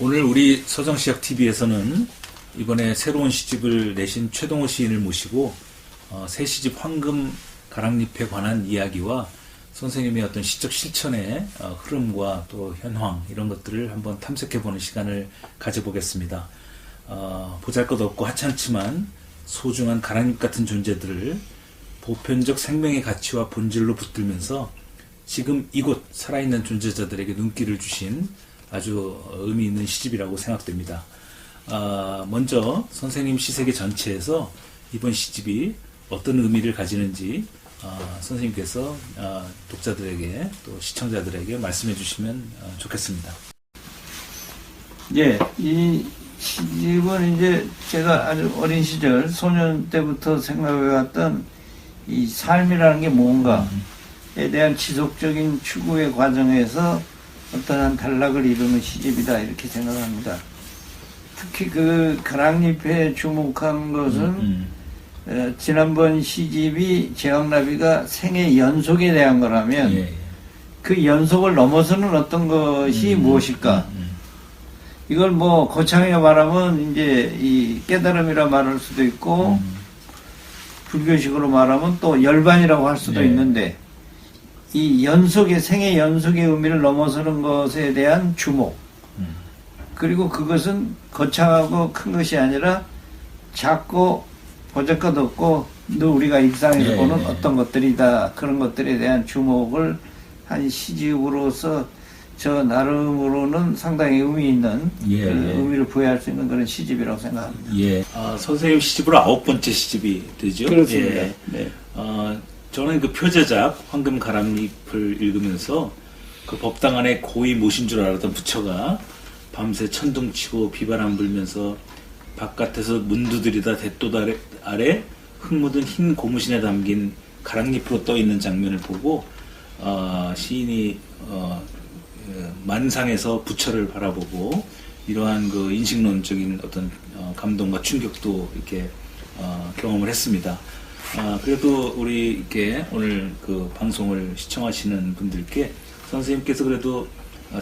오늘 우리 서정시학TV에서는 이번에 새로운 시집을 내신 최동호 시인을 모시고 새 시집 황금 가랑잎에 관한 이야기와 선생님의 어떤 시적 실천의 흐름과 또 현황 이런 것들을 한번 탐색해보는 시간을 가져보겠습니다. 보잘것없고 하찮지만 소중한 가랑잎 같은 존재들을 보편적 생명의 가치와 본질로 붙들면서 지금 이곳 살아있는 존재자들에게 눈길을 주신 아주 의미 있는 시집이라고 생각됩니다. 먼저 선생님 시세계 전체에서 이번 시집이 어떤 의미를 가지는지 선생님께서 독자들에게 또 시청자들에게 말씀해 주시면 좋겠습니다. 예, 이 시집은 이제 제가 아주 어린 시절 소년 때부터 생각해왔던 이 삶이라는 게 뭔가에 대한 지속적인 추구의 과정에서 어떠한 단락을 이루는 시집이다 이렇게 생각합니다. 특히 그 가랑잎에 주목한 것은 지난번 시집이 제왕나비가 생의 연속에 대한 거라면 그 연속을 넘어서는 어떤 것이 무엇일까? 이걸 뭐 거창하게 말하면 이제 이 깨달음이라 말할 수도 있고 불교식으로 말하면 또 열반이라고 할 수도 있는데 이 연속의 생의 연속의 의미를 넘어서는 것에 대한 주목 그리고 그것은 거창하고 큰 것이 아니라 작고 보잘것없고 늘 우리가 일상에서 보는 어떤 것들이다 그런 것들에 대한 주목을 한 시집으로서 저 나름으로는 상당히 의미 있는 의미를 부여할 수 있는 그런 시집이라고 생각합니다. 선생님 시집으로 9번째 시집이 되죠? 그렇습니다. 네. 저는 그 표제작 황금 가랑잎을 읽으면서 그 법당 안에 고이 모신 줄 알았던 부처가 밤새 천둥치고 비바람 불면서 바깥에서 문두들이다 대꽃 아래 흙 묻은 흰 고무신에 담긴 가랑잎으로 떠 있는 장면을 보고 시인이 만상에서 부처를 바라보고 이러한 그 인식론적인 어떤 감동과 충격도 이렇게 경험을 했습니다. 그래도 우리 이렇게 오늘 그 방송을 시청하시는 분들께 선생님께서 그래도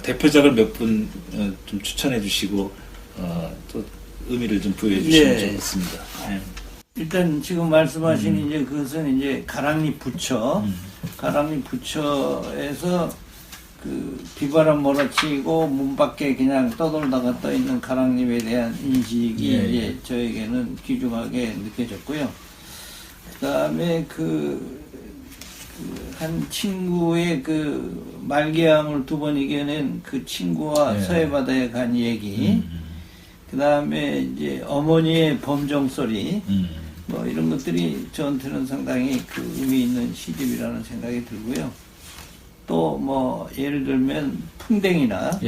대표작을 몇 분 좀 추천해 주시고 또 의미를 좀 부여해 주시면 좋겠습니다. 일단 지금 말씀하신 이제 그것은 이제 가랑잎 부처, 가랑잎 부처에서 그 비바람 몰아치고 문 밖에 그냥 떠돌다가 떠 있는 가랑잎에 대한 인식이 이제 저에게는 귀중하게 느껴졌고요. 그다음에 한 친구의 그 말기암을 2번 이겨낸 그 친구와 서해바다에 간 얘기, 그 다음에 이제 어머니의 범정 소리, 뭐 이런 것들이 저한테는 상당히 그 의미 있는 시집이라는 생각이 들고요. 또 뭐 예를 들면 풍뎅이나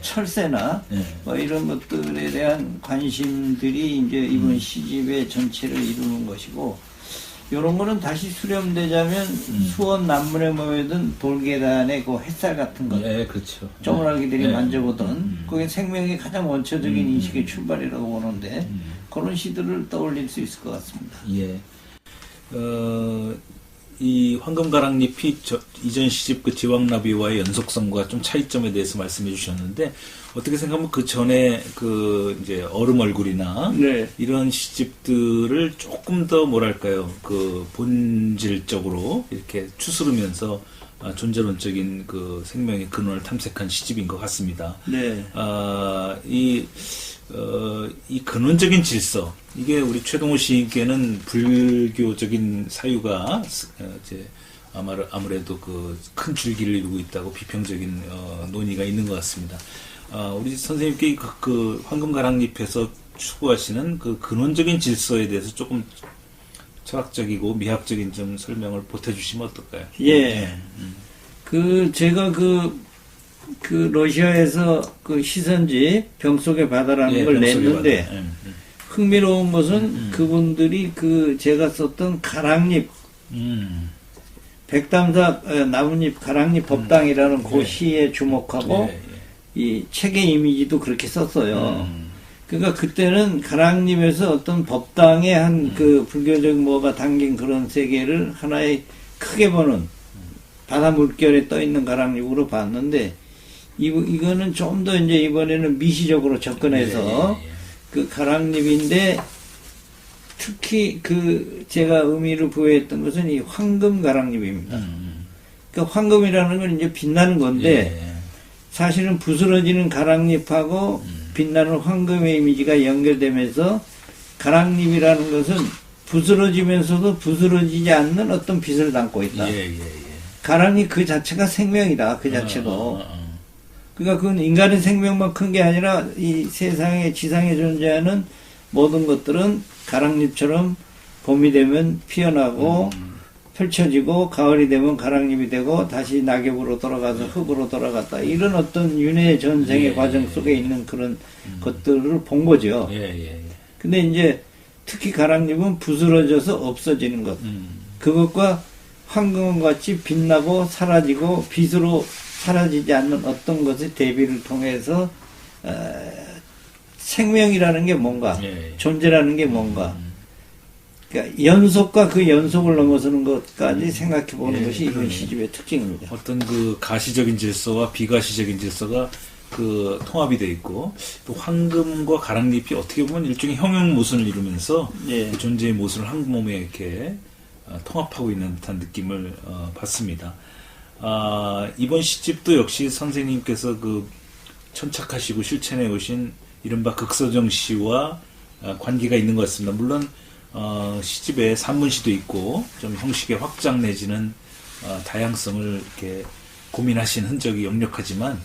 철새나 뭐 이런 것들에 대한 관심들이 이제 이번 시집의 전체를 이루는 것이고, 요런 거는 다시 수렴되자면 수원 남문에 모여든 돌계단의 그 햇살 같은 것, 그렇죠. 쪼물아기들이 만져보던 그게 생명의 가장 원초적인 인식의 출발이라고 보는데 그런 시들을 떠올릴 수 있을 것 같습니다. 이 황금가랑잎이 이전 시집 그 제왕나비와의 연속성과 좀 차이점에 대해서 말씀해 주셨는데, 어떻게 생각하면 그 전에 그 이제 얼음 얼굴이나 이런 시집들을 조금 더 뭐랄까요, 그 본질적으로 이렇게 추스르면서 존재론적인 그 생명의 근원을 탐색한 시집인 것 같습니다. 이 근원적인 질서, 이게 우리 최동호 시인께는 불교적인 사유가 이제 아무래도 그 큰 줄기를 이루고 있다고 비평적인 논의가 있는 것 같습니다. 우리 선생님께 그 황금가랑잎에서 추구하시는 그 근원적인 질서에 대해서 조금 철학적이고 미학적인 좀 설명을 보태주시면 어떨까요? 제가 그 러시아에서 그 시선집 병속의 바다라는 걸 냈는데 흥미로운 것은 그분들이 그 제가 썼던 가랑잎 백담사 나뭇잎 가랑잎 법당이라는 그 시에 주목하고 이 책의 이미지도 그렇게 썼어요. 그러니까 그때는 가랑잎에서 어떤 법당의 한 그 불교적 뭐가 담긴 그런 세계를 하나의 크게 보는 바다 물결에 떠 있는 가랑잎으로 봤는데, 이거는 좀 더 이제 이번에는 미시적으로 접근해서 예, 예, 예. 그 가랑잎인데 특히 그 제가 의미를 부여했던 것은 이 황금 가랑잎입니다. 그 황금이라는 건 이제 빛나는 건데 예. 사실은 부스러지는 가랑잎하고 빛나는 황금의 이미지가 연결되면서 가랑잎이라는 것은 부스러지면서도 부스러지지 않는 어떤 빛을 담고 있다. 예, 예, 예. 가랑잎 그 자체가 생명이다. 그 자체도. 그러니까 그건 인간의 생명만 큰 게 아니라 이 세상에 지상에 존재하는 모든 것들은 가랑잎처럼 봄이 되면 피어나고 펼쳐지고 가을이 되면 가랑잎이 되고 다시 낙엽으로 돌아가서 흙으로 돌아갔다. 이런 어떤 윤회 전생의 예, 과정 예, 속에 있는 그런 것들을 본 거죠. 예, 예, 예. 근데 이제 특히 가랑잎은 부스러져서 없어지는 것. 그것과 황금 같이 빛나고 사라지고 빛으로 사라지지 않는 어떤 것의 대비를 통해서 생명이라는 게 뭔가, 예, 예. 존재라는 게 뭔가. 그러니까 연속과 그 연속을 넘어서는 것까지 생각해 보는 예, 것이 이번 그러네. 시집의 특징입니다. 어떤 그 가시적인 질서와 비가시적인 질서가 그 통합이 돼 있고 또 황금과 가랑잎이 어떻게 보면 일종의 형용 모순을 이루면서 예. 그 존재의 모순을 한 몸에 이렇게 통합하고 있는 듯한 느낌을 받습니다. 이번 시집도 역시 선생님께서 그 천착하시고 실천해 오신 이른바 극서정시와 관계가 있는 것 같습니다. 물론 시집에 산문시도 있고 좀 형식의 확장 내지는 다양성을 이렇게 고민하신 흔적이 역력하지만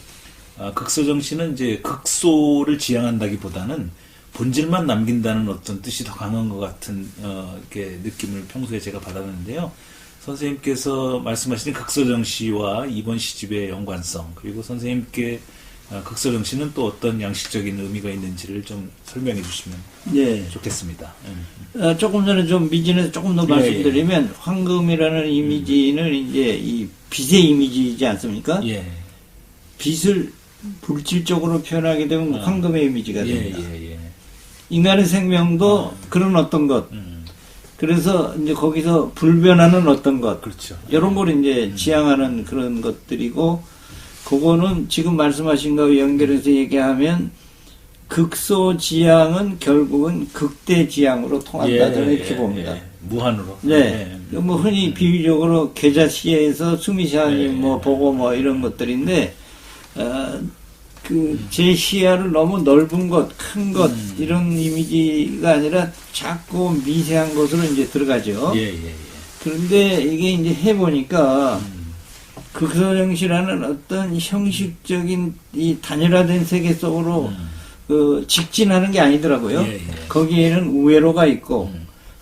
극서정시는 이제 극소를 지향한다기보다는 본질만 남긴다는 어떤 뜻이 더 강한 것 같은 이렇게 느낌을 평소에 제가 받았는데요. 선생님께서 말씀하신 극서정시와 이번 시집의 연관성 그리고 선생님께 극서정시는 또 어떤 양식적인 의미가 있는지를 좀 설명해 주시면 예. 좋겠습니다. 조금 전에 좀 미진해서 조금 더 예, 말씀드리면 황금이라는 이미지는 이제 이 빛의 이미지이지 않습니까? 예. 빛을 물질적으로 표현하게 되면 황금의 이미지가 예, 됩니다. 예, 예. 인간의 생명도 그런 어떤 것. 음, 그래서 이제 거기서 불변하는 어떤 것. 그렇죠. 이런 걸 이제 지향하는 그런 것들이고, 그거는 지금 말씀하신 거와 연결해서 얘기하면 극소 지향은 결국은 극대 지향으로 통한다. 저는 이렇게 봅니다. 무한으로. 네. 뭐 흔히 비유적으로 계자시에서 수미시하니 뭐 보고 뭐 이런 것들인데, 제 시야를 너무 넓은 것, 큰 것, 이런 이미지가 아니라 작고 미세한 것으로 이제 들어가죠. 예, 예, 예. 그런데 이게 이제 해보니까, 극소정시라는 어떤 형식적인 이 단일화된 세계 속으로 직진하는 게 아니더라고요. 예, 예. 거기에는 우회로가 있고,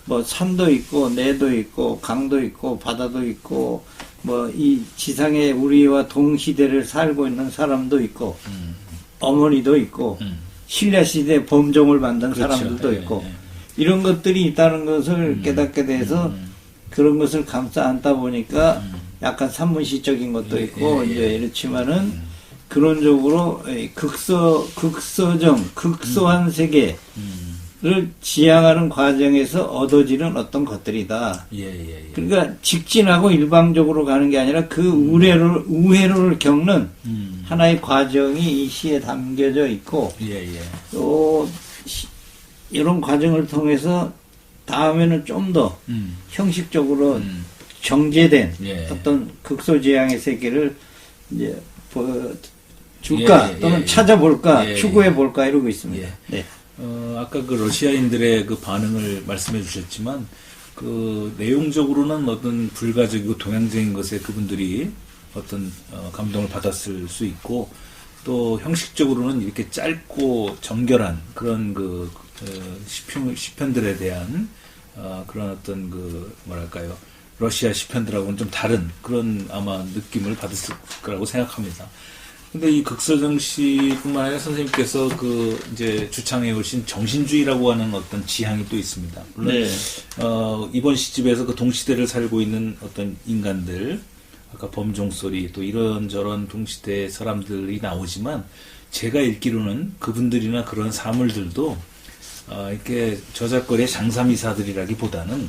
뭐 산도 있고, 내도 있고, 강도 있고, 바다도 있고, 뭐 이 지상에 우리와 동시대를 살고 있는 사람도 있고, 어머니도 있고, 신라시대 범종을 만든 그렇죠. 사람들도 예, 있고, 예. 이런 것들이 있다는 것을 깨닫게 돼서 그런 것을 감싸 안다 보니까 약간 산문시적인 것도 예, 있고, 예, 예. 이제 이렇지만은 그런적으로 극소한 세계를 지향하는 과정에서 얻어지는 어떤 것들이다. 예, 예, 예. 그러니까 직진하고 일방적으로 가는 게 아니라 그 우회로를 겪는 하나의 과정이 이 시에 담겨져 있고, 예, 예. 또 이런 과정을 통해서 다음에는 좀 더 형식적으로 정제된 예. 어떤 극소지향의 세계를 이제 줄까 예, 예, 또는 예. 찾아볼까 예, 예. 추구해 볼까 이러고 있습니다. 예. 네. 아까 그 러시아인들의 그 반응을 말씀해 주셨지만, 그 내용적으로는 어떤 불가적이고 동양적인 것에 그분들이 어떤 감동을 받았을 수 있고, 또 형식적으로는 이렇게 짧고 정결한 그런 그 시편들에 대한 그런 어떤 그 뭐랄까요, 러시아 시편들하고는 좀 다른 그런 아마 느낌을 받았을 거라고 생각합니다. 근데 이 극서정시뿐만 아니라 선생님께서 그 이제 주창해 오신 정신주의라고 하는 어떤 지향이 또 있습니다. 물론 네. 이번 시집에서 그 동시대를 살고 있는 어떤 인간들, 아까 범종소리 또 이런저런 동시대 사람들이 나오지만 제가 읽기로는 그분들이나 그런 사물들도 이렇게 저작거리의 장사미사들이라기보다는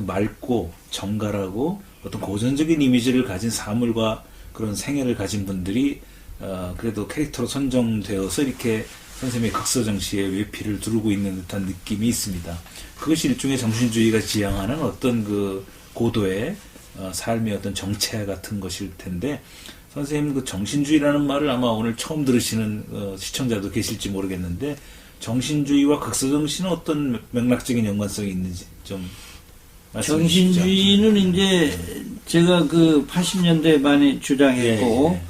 맑고 정갈하고 어떤 고전적인 이미지를 가진 사물과 그런 생애를 가진 분들이 그래도 캐릭터로 선정되어서 이렇게 선생님의 극서정시에 외피를 두르고 있는 듯한 느낌이 있습니다. 그것이 일종의 정신주의가 지향하는 어떤 그 고도의 삶의 어떤 정체 같은 것일 텐데, 선생님 그 정신주의라는 말을 아마 오늘 처음 들으시는 시청자도 계실지 모르겠는데, 정신주의와 극서정시는 어떤 맥락적인 연관성이 있는지 좀 말씀해 주시죠. 정신주의는 이제 제가 그 80년대에 많이 주장했고, 예, 예.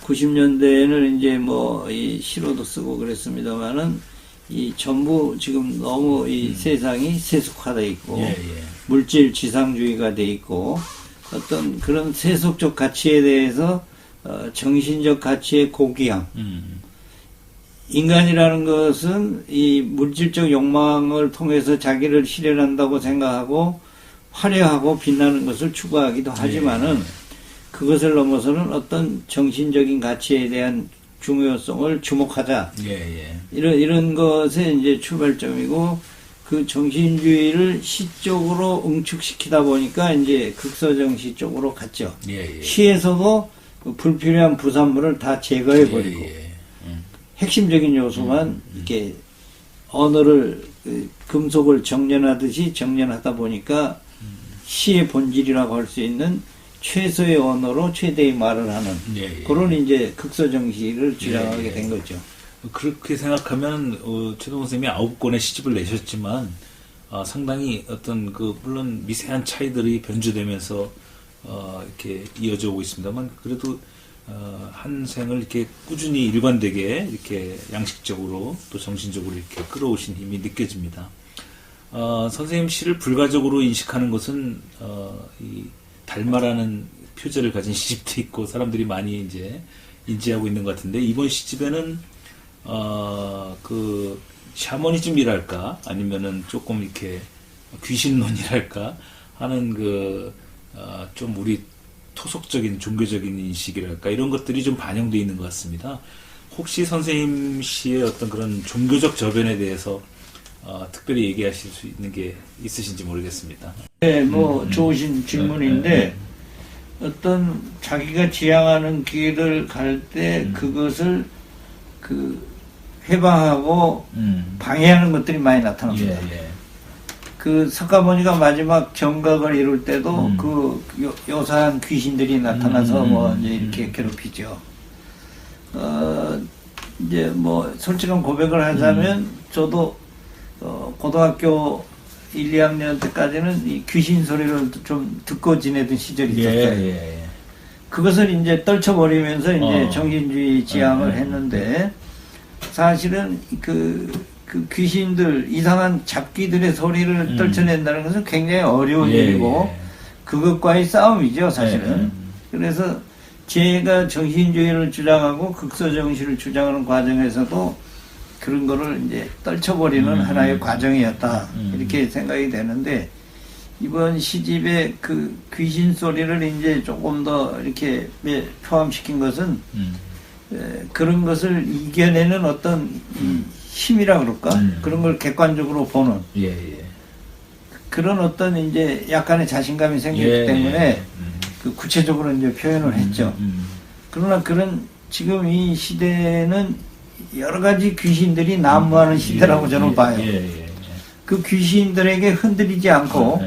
90년대에는 이제 뭐 이 시로도 쓰고 그랬습니다만은 이 전부 지금 너무 이 세상이 세속화돼 있고 예, 예. 물질 지상주의가 돼 있고 어떤 그런 세속적 가치에 대해서 정신적 가치의 고귀함. 인간이라는 것은 이 물질적 욕망을 통해서 자기를 실현한다고 생각하고 화려하고 빛나는 것을 추구하기도 하지만은 예. 그것을 넘어서는 어떤 정신적인 가치에 대한 중요성을 주목하자. 예, 예. 이런 것에 이제 출발점이고, 그 정신주의를 시적으로 응축시키다 보니까 이제 극서정시 쪽으로 갔죠. 예, 예. 시에서도 그 불필요한 부산물을 다 제거해버리고, 예, 예. 핵심적인 요소만 이렇게 언어를, 금속을 정련하듯이 정련하다 보니까 시의 본질이라고 할 수 있는 최소의 언어로 최대의 말을 하는 예, 예. 그런 이제 극서정시를 주장하게 예, 예. 된 거죠. 그렇게 생각하면 최동원 선생님이 9권의 시집을 내셨지만 상당히 어떤 그 물론 미세한 차이들이 변주되면서 이렇게 이어져 오고 있습니다만, 그래도 한 생을 이렇게 꾸준히 일관되게 이렇게 양식적으로 또 정신적으로 이렇게 끌어오신 힘이 느껴집니다. 선생님 시를 불가적으로 인식하는 것은 이 달마라는 표제를 가진 시집도 있고 사람들이 많이 이제 인지하고 있는 것 같은데, 이번 시집에는 그 샤머니즘이랄까 아니면은 조금 이렇게 귀신론이랄까 하는 그 좀 우리 토속적인 종교적인 인식이랄까 이런 것들이 좀 반영되어 있는 것 같습니다. 혹시 선생님 시의 어떤 그런 종교적 저변에 대해서 특별히 얘기하실 수 있는 게 있으신지 모르겠습니다. 네, 뭐 좋으신 질문인데 어떤 자기가 지향하는 길을 갈 때 그것을 그 회방하고 방해하는 것들이 많이 나타납니다. 예, 예. 그 석가모니가 마지막 정각을 이룰 때도 그 요사한 귀신들이 나타나서 뭐 이제 이렇게 괴롭히죠. 이제 뭐 솔직한 고백을 하자면 저도 고등학교 1, 2학년 때까지는 이 귀신 소리를 좀 듣고 지내던 시절이 예, 있었어요. 예. 그것을 이제 떨쳐버리면서 이제 정신주의 지향을 했는데, 사실은 그 귀신들, 이상한 잡귀들의 소리를 떨쳐낸다는 것은 굉장히 어려운 예, 일이고, 예. 그것과의 싸움이죠, 사실은. 그래서 제가 정신주의를 주장하고 극서정시를 주장하는 과정에서도 그런 거를 이제 떨쳐버리는 하나의 과정이었다. 이렇게 생각이 되는데, 이번 시집에 그 귀신 소리를 이제 조금 더 이렇게 포함시킨 것은 그런 것을 이겨내는 어떤 이 힘이라 그럴까? 그런 걸 객관적으로 보는 예, 예. 그런 어떤 이제 약간의 자신감이 생기기 예, 때문에 예. 그 구체적으로 이제 표현을 했죠. 그러나 그런 지금 이 시대는 여러 가지 귀신들이 난무하는 시대라고 저는 봐요. 예. 그 귀신들에게 흔들리지 않고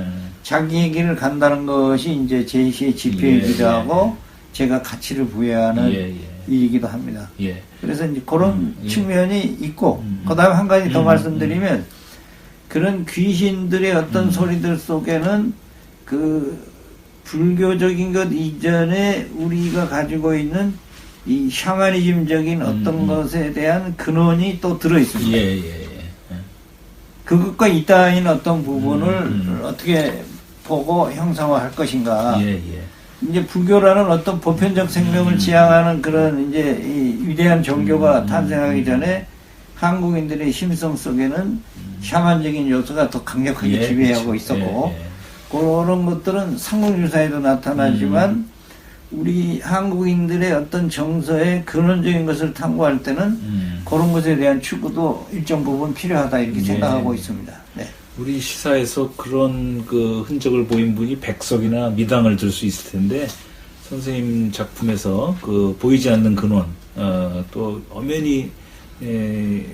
자기의 길을 간다는 것이 이제 제시의 지표이기도 예, 하고 제가 가치를 부여하는 예. 일이기도 합니다. 예. 그래서 이제 그런 예. 측면이 있고, 그 다음에 한 가지 더 말씀드리면, 그런 귀신들의 어떤 소리들 속에는 그 불교적인 것 이전에 우리가 가지고 있는 이 샤머니즘적인 어떤 것에 대한 근원이 또 들어 있습니다. 예. 그것과 이따인 어떤 부분을 어떻게 보고 형상화할 것인가. 예. 이제 불교라는 어떤 보편적 생명을 지향하는 그런 이제 이 위대한 종교가 탄생하기 전에 한국인들의 심성 속에는 샤만적인 요소가 더 강력하게 예, 지배하고 그렇죠. 있었고, 예. 그런 것들은 삼국유사에도 나타나지만 우리 한국인들의 어떤 정서의 근원적인 것을 탐구할 때는 그런 것에 대한 추구도 일정 부분 필요하다 이렇게 예. 생각하고 있습니다. 네. 우리 시사에서 그런 그 흔적을 보인 분이 백석이나 미당을 들 수 있을 텐데, 선생님 작품에서 그 보이지 않는 근원, 또 엄연히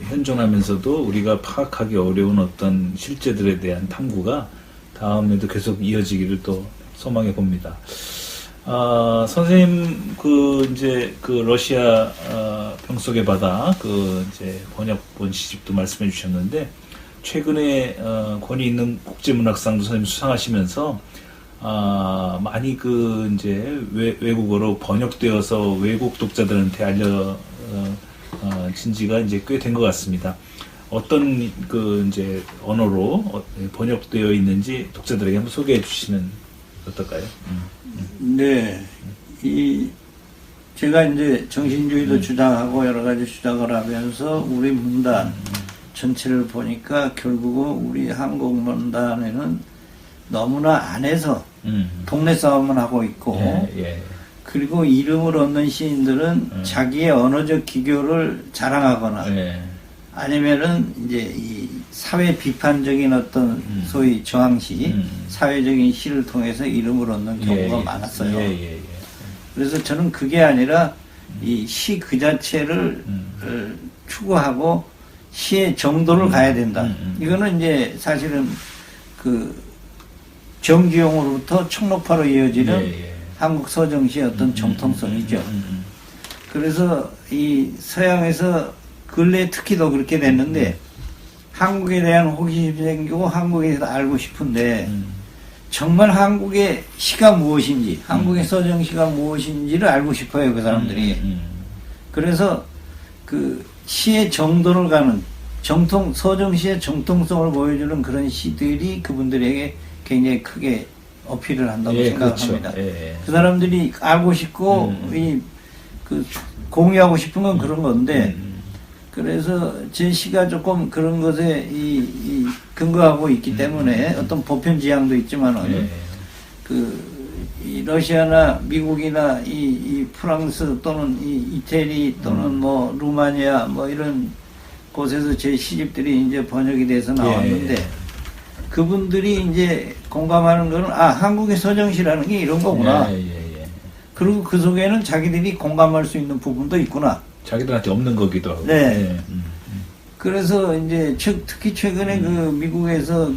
현존하면서도 우리가 파악하기 어려운 어떤 실제들에 대한 탐구가 다음에도 계속 이어지기를 또 소망해 봅니다. 선생님, 이제, 러시아, 병속의 바다, 이제, 번역본 시집도 말씀해 주셨는데, 최근에, 권위 있는 국제문학상도 선생님 수상하시면서, 많이 이제, 외국어로 번역되어서 외국 독자들한테 알려진 지가 이제 꽤 된 것 같습니다. 어떤, 이제, 언어로 번역되어 있는지 독자들에게 한번 소개해 주시면 어떨까요? 네, 제가 이제 정신주의도 주장하고 여러 가지 주장을 하면서 우리 문단 전체를 보니까 결국은 우리 한국 문단에는 너무나 안에서 동네 싸움을 하고 있고, 그리고 이름을 얻는 시인들은 자기의 언어적 기교를 자랑하거나, 아니면은 이제 이 사회 비판적인 어떤 소위 저항시, 사회적인 시를 통해서 이름을 얻는 경우가 많았어요. 그래서 저는 그게 아니라 이 시 그 자체를 추구하고 시의 정도를 가야 된다. 이거는 이제 사실은 정기용으로부터 청록파로 이어지는 한국 서정시의 어떤 정통성이죠. 그래서 이 서양에서 근래 특히 더 그렇게 됐는데 한국에 대한 호기심이 생기고 한국에 대해서 알고 싶은데 정말 한국의 시가 무엇인지, 한국의 서정시가 무엇인지를 알고 싶어요, 그 사람들이. 그래서 시의 정도를 가는 서정시의 정통성을 보여주는 그런 시들이 그분들에게 굉장히 크게 어필을 한다고 생각합니다. 그렇죠. 그 사람들이 알고 싶고 공유하고 싶은 건 그런 건데, 그래서 제 시가 조금 그런 것에 근거하고 있기 때문에 어떤 보편 지향도 있지만은 이 러시아나 미국이나 이 프랑스 또는 이 이태리 또는 뭐 루마니아 뭐 이런 곳에서 제 시집들이 이제 번역이 돼서 나왔는데 그분들이 이제 공감하는 거는 한국의 서정시라는 게 이런 거구나. 그리고 그 속에는 자기들이 공감할 수 있는 부분도 있구나. 자기들한테 없는 거기도 하고. 그래서 이제 특히 최근에 미국에서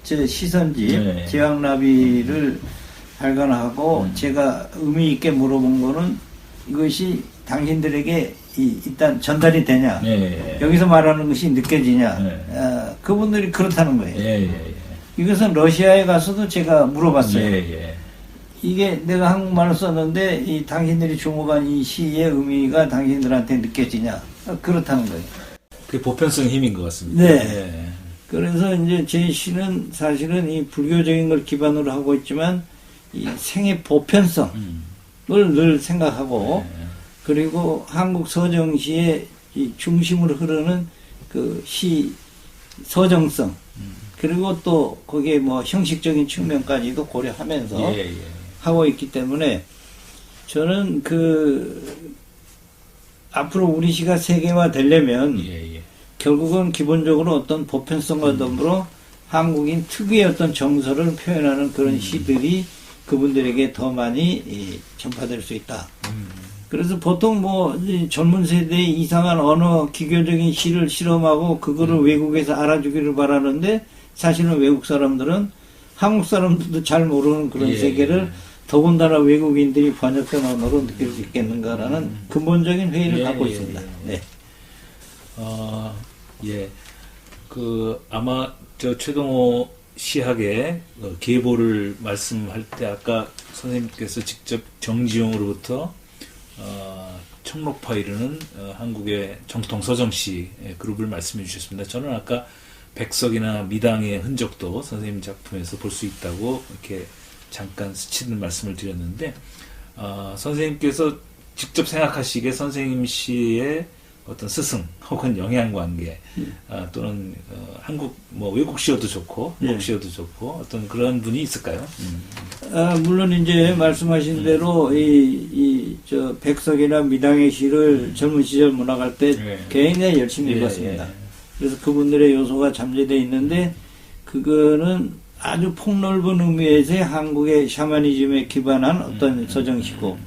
제 시선집 제왕나비를 발간하고 제가 의미 있게 물어본 거는 이것이 당신들에게 일단 전달이 되냐, 여기서 말하는 것이 느껴지냐, 그분들이 그렇다는 거예요. 이것은 러시아에 가서도 제가 물어봤어요. 이게 내가 한국말을 썼는데 당신들이 주목한 이 시의 의미가 당신들한테 느껴지냐, 그렇다는 거예요. 그게 보편성 힘인 것 같습니다. 네. 그래서 이제 제 시는 사실은 이 불교적인 걸 기반으로 하고 있지만 이 생의 보편성을 늘 생각하고, 그리고 한국 서정시의 이 중심으로 흐르는 시 서정성, 그리고 또 거기에 뭐 형식적인 측면까지도 고려하면서 하고 있기 때문에 저는 앞으로 우리 시가 세계화 되려면 결국은 기본적으로 어떤 보편성과 더불어 한국인 특유의 어떤 정서를 표현하는 그런 시들이 그분들에게 더 많이 전파될 수 있다. 그래서 보통 뭐 젊은 세대의 이상한 언어 기교적인 시를 실험하고 그거를 외국에서 알아주기를 바라는데 사실은 외국 사람들은 한국 사람들도 잘 모르는 그런 세계를 더군다나 외국인들이 번역된 언어로 느낄 수 있겠는가라는 근본적인 회의를 갖고 있습니다. 네. 아마 최동호 시학의 계보를 말씀할 때 아까 선생님께서 직접 정지용으로부터 청록파 이르는 한국의 정통 서정시 그룹을 말씀해 주셨습니다. 저는 아까 백석이나 미당의 흔적도 선생님 작품에서 볼 수 있다고 이렇게 잠깐 스치는 말씀을 드렸는데, 선생님께서 직접 생각하시기에 선생님 시의 어떤 스승 혹은 영향관계 또는 한국 외국 시어도 좋고 한국 시어도 좋고 어떤 그런 분이 있을까요? 물론 이제 말씀하신 대로 저 백석이나 미당의 시를 젊은 시절 문학할 때 굉장히 열심히 읽었습니다. 그래서 그분들의 요소가 잠재되어 있는데 그거는 아주 폭넓은 의미에서의 한국의 샤머니즘에 기반한 어떤 서정시고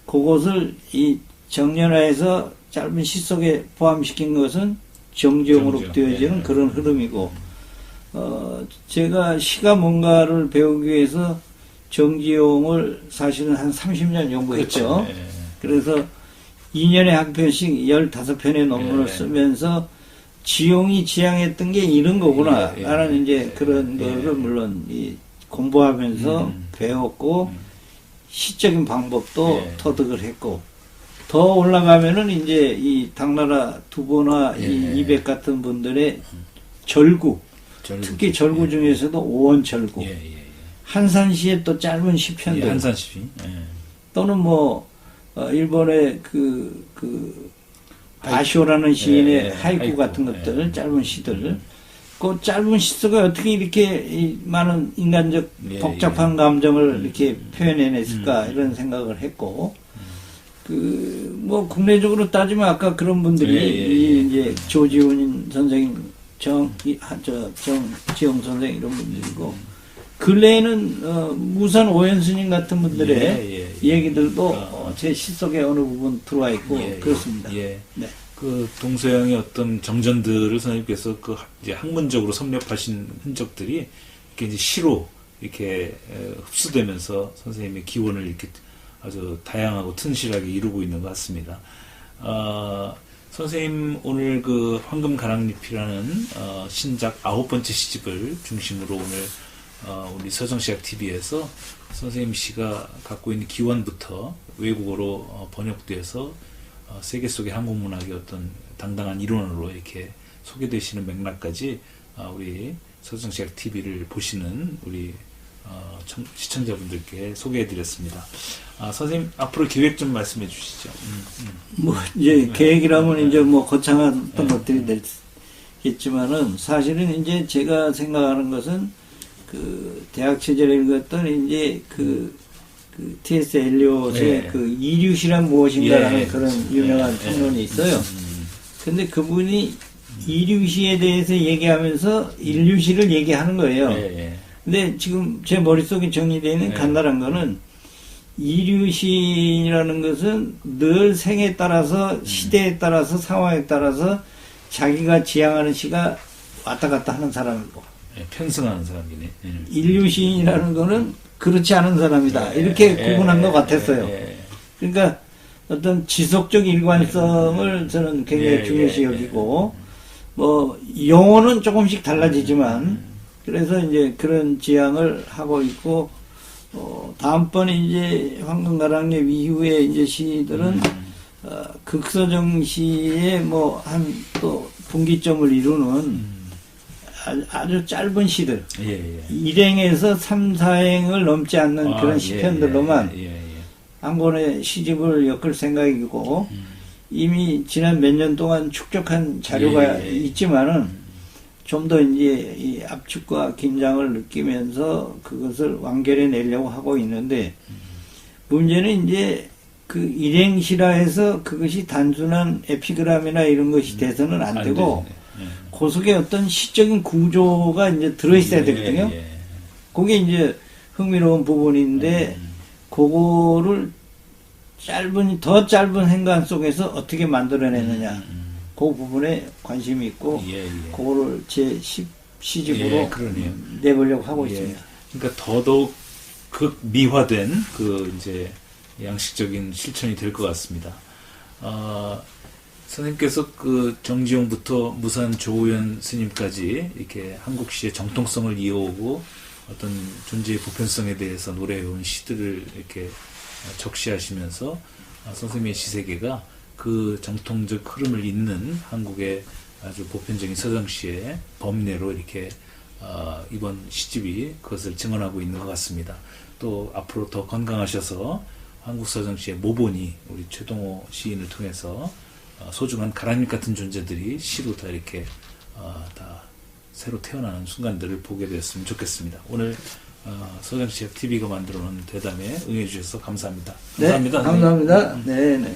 그것을 정연화해서 짧은 시 속에 포함시킨 것은 정지용으로 정지용. 되어지는 예. 그런 흐름이고, 제가 시가 뭔가를 배우기 위해서 정지용을 사실은 한 30년 연구했죠. 그렇죠. 예. 그래서 2년에 한 편씩 15편의 논문을 예. 쓰면서 지용이 지향했던 게 이런 거구나. 예. 라는 이제 예. 그런 예. 거를 물론 공부하면서 배웠고, 시적인 방법도 예. 터득을 했고, 더 올라가면은 이제 이 당나라 두보나 예. 이 이백 같은 분들의 절구, 특히 절구 중에서도 오원절구, 예, 예, 예. 한산시의 또 짧은 시편들, 예, 한산시. 예. 또는 뭐 일본의 바쇼라는 시인의 예, 예. 하이쿠 하이쿠. 같은 것들, 예. 짧은 시들, 그 짧은 시 속에 어떻게 이렇게 이 많은 인간적 예, 복잡한 예. 감정을 이렇게 표현해냈을까 이런 생각을 했고, 뭐 국내적으로 따지면 아까 그런 분들이 예, 예, 예. 이 이제 조지훈 선생, 정지용 선생 이런 분들이고, 근래에는 무산 오현 스님 같은 분들의 예, 예, 예. 얘기들도 제 시 속에 어느 부분 들어와 있고 예, 그렇습니다. 예. 네. 그 동서양의 어떤 정전들을 선생님께서 그 이제 학문적으로 섭렵하신 흔적들이 이렇게 이제 시로 이렇게 흡수되면서 선생님의 기원을 이렇게 아주 다양하고 튼실하게 이루고 있는 것 같습니다. 선생님 오늘 그 황금 가랑잎이라는 신작 9번째 시집을 중심으로 오늘 우리 서정시학 TV에서 선생님 시가 갖고 있는 기원부터 외국어로 번역돼서 세계 속의 한국 문학의 어떤 당당한 일원으로 이렇게 소개되시는 맥락까지 우리 서정시학 TV를 보시는 우리 시청자분들께 소개해드렸습니다. 선생님 앞으로 계획 좀 말씀해 주시죠. 뭐 이제 계획이라면 이제 뭐 거창한 어떤 것들이 되겠지만은 사실은 이제 제가 생각하는 것은 그 대학 시절에 읽었던 이제 그 T.S. 엘리엇의 예. 그 이류시란 무엇인가라는 예. 그런 유명한 예. 평론이 있어요. 근데 그분이 이류시에 대해서 얘기하면서 인류시를 얘기하는 거예요. 예. 근데 지금 제 머릿속에 정리되어 있는 예. 간단한 거는 이류시라는 것은 늘 생에 따라서 시대에 따라서 상황에 따라서 자기가 지향하는 시가 왔다 갔다 하는 사람이고, 편승하는 사람이네. 인류시인이라는 거는 그렇지 않은 사람이다. 이렇게 구분한 것 같았어요. 그러니까 어떤 지속적 일관성을 저는 굉장히 중요시 여기고, 뭐 용어는 조금씩 달라지지만, 그래서 이제 그런 지향을 하고 있고, 다음번에 이제 황금가랑잎 이후에 이제 시들은 극서정 시의 뭐 한 또 분기점을 이루는 아주 짧은 시들, 일행에서 3, 4행을 넘지 않는 그런 시편들로만 한 권의 시집을 엮을 생각이고, 이미 지난 몇 년 동안 축적한 자료가 있지만은 좀 더 이제 이 압축과 긴장을 느끼면서 그것을 완결해 내려고 하고 있는데, 문제는 이제 그 일행시라 해서 그것이 단순한 에피그램이나 이런 것이 돼서는 안 되고, 그 속에 어떤 시적인 구조가 이제 들어있어야 되거든요. 그게 이제 흥미로운 부분인데, 그거를 더 짧은 행간 속에서 어떻게 만들어내느냐, 그 부분에 관심이 있고, 그거를 제 시집으로 내보려고 하고 있습니다. 그러니까 더더욱 극미화된 그 이제 양식적인 실천이 될 것 같습니다. 선생님께서 그 정지용부터 무산 조우현 스님까지 이렇게 한국 시의 정통성을 이어오고 어떤 존재의 보편성에 대해서 노래해온 시들을 이렇게 적시하시면서 선생님의 시세계가 그 정통적 흐름을 잇는 한국의 아주 보편적인 서정시의 범례로 이렇게 이번 시집이 그것을 증언하고 있는 것 같습니다. 또 앞으로 더 건강하셔서 한국 서정시의 모본이 우리 최동호 시인을 통해서 소중한 가랑잎 같은 존재들이 시로 다 이렇게 다 새로 태어나는 순간들을 보게 되었으면 좋겠습니다. 오늘 서정시학 TV가 만들어 놓은 대담에 응해 주셔서 감사합니다. 감사합니다. 네.